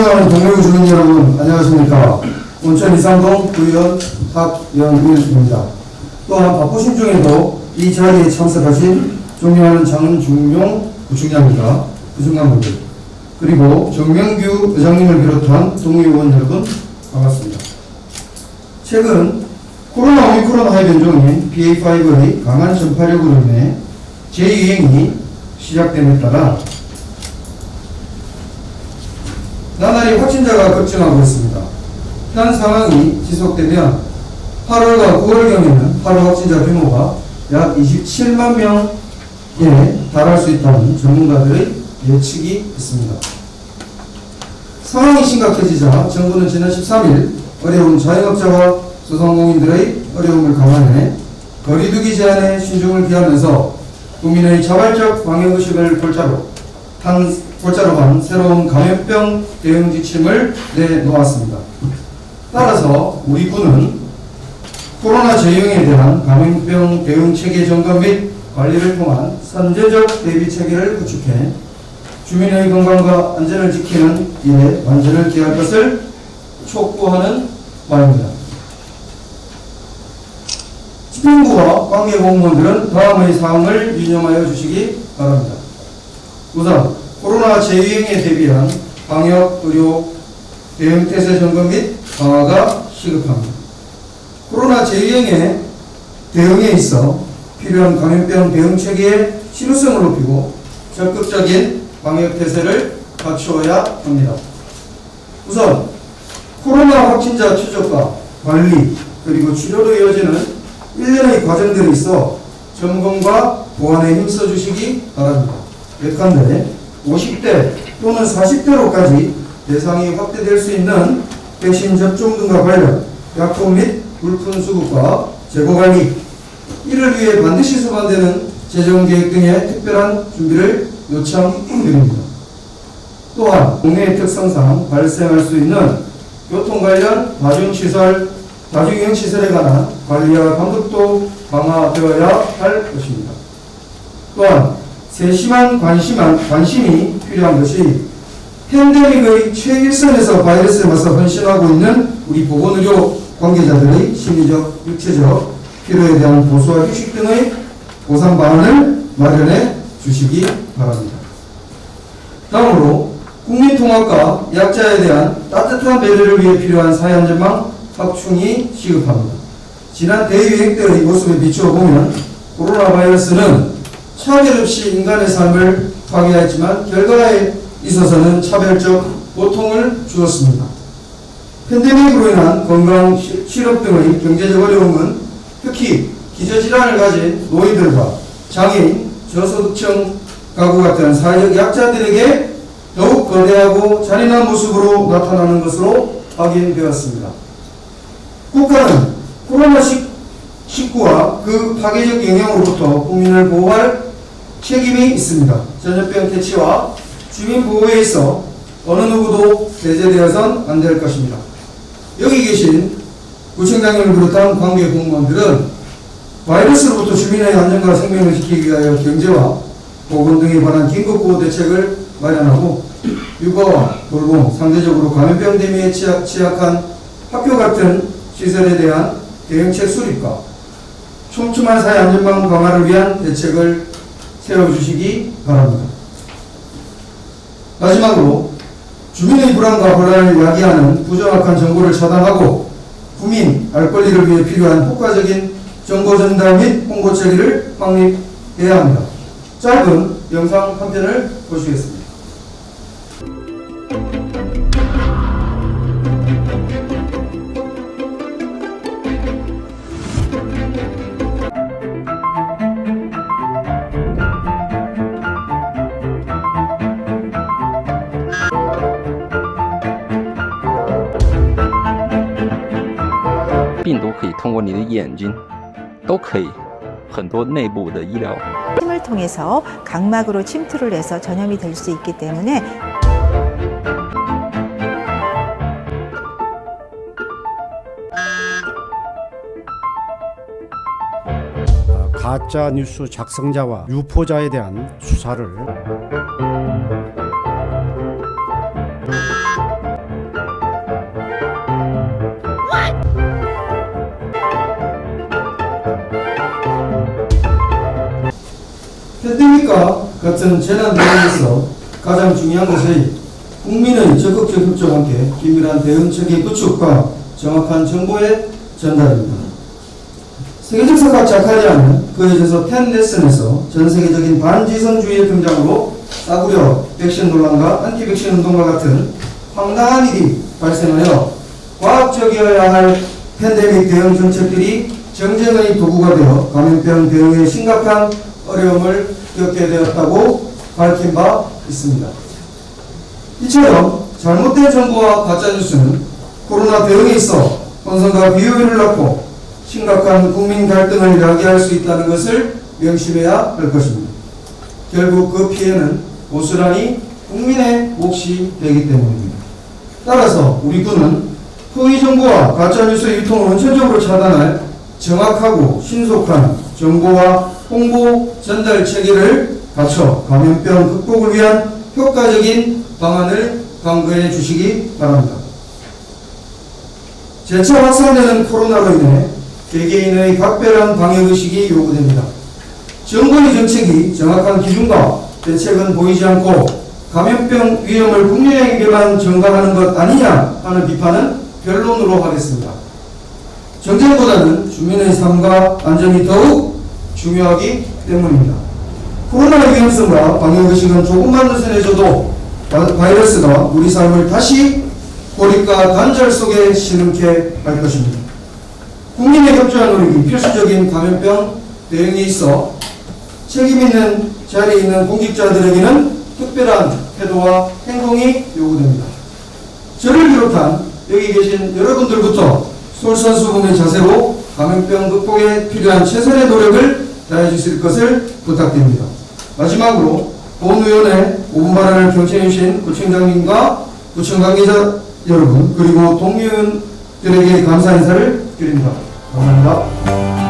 존경하는 동료 주민 여러분, 안녕하십니까. 온천 이상동 구의원 박영일입니다. 또한 바쁘신 중에도 이 자리에 참석하신 존경하는 장준용 부총장님과 부총장님들, 그리고 정명규 의장님을 비롯한 동의원 여러분, 반갑습니다. 최근 코로나 오미크론 하이 변종인 BA.5의 강한 전파력으로 인해 재유행이 시작됨에 따라 나날이 확진자가 급증하고 있습니다. 현 상황이 지속되면 8월과 9월경에는 하루 확진자 규모가 약 27만 명에 달할 수 있다는 전문가들의 예측이 있습니다. 상황이 심각해지자 정부는 지난 13일 어려운 자영업자와 소상공인들의 어려움을 감안해 거리두기 제한에 신중을 기하면서 국민의 자발적 방역의식을 골자로 한 새로운 감염병 대응 지침을 내놓았습니다. 따라서 우리 군은 코로나 재유행에 대한 감염병 대응 체계 점검 및 관리를 통한 선제적 대비 체계를 구축해 주민의 건강과 안전을 지키는 일에 완전을 기할 것을 촉구하는 바입니다. 집행부와 관계 공무원들은 다음의 사항을 유념하여 주시기 바랍니다. 우선 코로나 재유행에 대비한 방역, 의료, 대응 태세 점검 및 강화가 시급합니다. 코로나 재유행에 대응에 있어 필요한 감염병 대응 체계의 실효성을 높이고 적극적인 방역 태세를 갖추어야 합니다. 우선 코로나 확진자 추적과 관리 그리고 치료로 이어지는 1년의 과정들이 있어 점검과 보완에 힘써 주시기 바랍니다. 예컨대 50대 또는 40대로까지 대상이 확대될 수 있는 백신 접종 등과 관련 약품 및 물품 수급과 재고 관리, 이를 위해 반드시 수반되는 재정계획 등의 특별한 준비를 요청드립니다. 또한 국내의 특성상 발생할 수 있는 교통 관련 다중이용 시설에 관한 관리와 감독도 강화되어야 할 것입니다. 또한 세심한 관심이 필요한 것이 팬데믹의 최일선에서 바이러스에 맞서 헌신하고 있는 우리 보건의료 관계자들의 심리적, 육체적 필요에 대한 보수와 휴식 등의 보상 방안을 마련해 주시기 바랍니다. 다음으로 국민통합과 약자에 대한 따뜻한 배려를 위해 필요한 사회안전망 확충이 시급합니다. 지난 대유행 때의 모습에 비추어 보면 코로나 바이러스는 차별 없이 인간의 삶을 파괴했지만 결과에 있어서는 차별적 고통을 주었습니다. 팬데믹으로 인한 건강, 실업 등의 경제적 어려움은 특히 기저질환을 가진 노인들과 장애인, 저소득층 가구 같은 사회적 약자들에게 더욱 거대하고 잔인한 모습으로 나타나는 것으로 확인되었습니다. 국가는 코로나19와 그 파괴적 영향으로부터 국민을 보호할 책임이 있습니다. 전염병 퇴치와 주민 보호에 있어 어느 누구도 배제되어선 안 될 것입니다. 여기 계신 구청장님을 비롯한 관계 공무원들은 바이러스로부터 주민의 안전과 생명을 지키기 위하여 경제와 보건 등에 관한 긴급보호 대책을 마련하고 육아와 돌봄, 상대적으로 감염병 대미에 취약한 학교 같은 시설에 대한 대응책 수립과 촘촘한 사회 안전망 강화를 위한 대책을 세워주시기 바랍니다. 마지막으로 주민의 불안과 혼란을 야기하는 부정확한 정보를 차단하고 국민 알 권리를 위해 필요한 효과적인 정보 전달 및 홍보 체계를 확립해야 합니다. 짧은 영상 한 편을 보시겠습니다. 病毒可以通过你的眼睛，都可以，很多内部的医疗。 침을 통해서 각막으로 침투를 해서 전염이 될 수 있기 때문에 가짜 뉴스 작성자와 유포자에 대한 수사를 코vid과 같은 재난 대응에서 가장 중요한 것이 국민의 적극적 협조와 함께 긴밀한 대응 체계 구축과 정확한 정보의 전달입니다. 세계적 사각 자칼리아는 그에 있어서 펜데슨에서 전 세계적인 반지성주의의 등장으로 싸구려 백신 논란과 안티 백신 운동과 같은 황당한 일이 발생하여 과학적이어야 할 팬데믹 대응 정책들이 정쟁의 도구가 되어 감염병 대응에 심각한 어려움을 겪게 되었다고 밝힌 바 있습니다. 이처럼 잘못된 정보와 가짜뉴스는 코로나 대응에 있어 혼선과 비효율을 낳고 심각한 국민 갈등을 야기할 수 있다는 것을 명심해야 할 것입니다. 결국 그 피해는 고스란히 국민의 몫이 되기 때문입니다. 따라서 우리 군은 허위 정보와 가짜뉴스 유통을 원천적으로 차단할 정확하고 신속한 정보와 홍보 전달 체계를 갖춰 감염병 극복을 위한 효과적인 방안을 강구해 주시기 바랍니다. 재차 확산되는 코로나로 인해 개개인의 각별한 방역의식이 요구됩니다. 정부의 정책이 정확한 기준과 대책은 보이지 않고 감염병 위험을 국민에게만 전가하는 것 아니냐 하는 비판은 변론으로 하겠습니다. 정쟁보다는 주민의 삶과 안전이 더욱 중요하기 때문입니다. 코로나의 위험성과 방역의식은 조금만 느슨해져도 바이러스가 우리 삶을 다시 고립과 단절 속에 시름케 할 것입니다. 국민의 협조와 노력이 필수적인 감염병 대응에 있어 책임있는 자리에 있는 공직자들에게는 특별한 태도와 행동이 요구됩니다. 저를 비롯한 여기 계신 여러분들부터 솔선수범의 자세로 감염병 극복에 필요한 최선의 노력을 다해 주실 것을 부탁드립니다. 마지막으로 본 의원의 5분 발언을 경청해 주신 구청장님과 구청 관계자 여러분 그리고 동료의원들에게 감사 인사를 드립니다. 감사합니다.